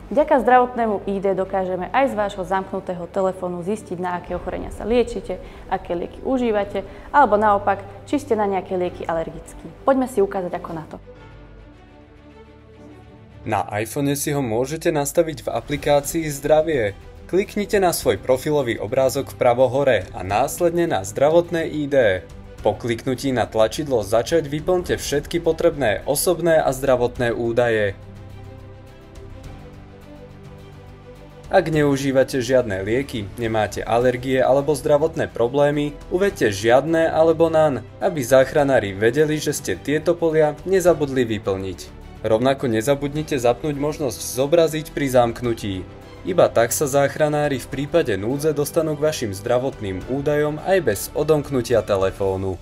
Vďaka zdravotnému ID dokážeme aj z vášho zamknutého telefónu zistiť, na aké ochorenia sa liečite, aké lieky užívate, alebo naopak, či ste na nejaké lieky alergickí. Poďme si ukázať, ako na to. Na iPhone si ho môžete nastaviť v aplikácii Zdravie. Kliknite na svoj profilový obrázok vpravo hore a následne na zdravotné ID. Po kliknutí na tlačidlo Začať vyplňte všetky potrebné osobné a zdravotné údaje. Ak neužívate žiadne lieky, nemáte alergie alebo zdravotné problémy, uveďte žiadne alebo nan, aby záchranári vedeli, že ste tieto polia nezabudli vyplniť. Rovnako nezabudnite zapnúť možnosť zobraziť pri zamknutí. Iba tak sa záchranári v prípade núdze dostanú k vašim zdravotným údajom aj bez odomknutia telefónu.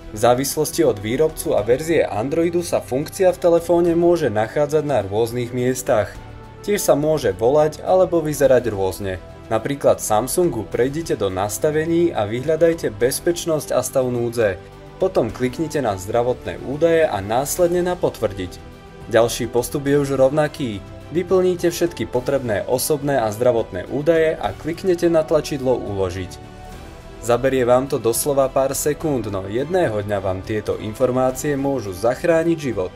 V závislosti od výrobcu a verzie Androidu sa funkcia v telefóne môže nachádzať na rôznych miestach. Tiež sa môže volať alebo vyzerať rôzne. Napríklad v Samsungu prejdite do nastavení a vyhľadajte bezpečnosť a stav núdze. Potom kliknite na zdravotné údaje a následne na potvrdiť. Ďalší postup je už rovnaký. Vyplníte všetky potrebné osobné a zdravotné údaje a kliknete na tlačidlo Uložiť. Zaberie vám to doslova pár sekúnd, no jedného dňa vám tieto informácie môžu zachrániť život.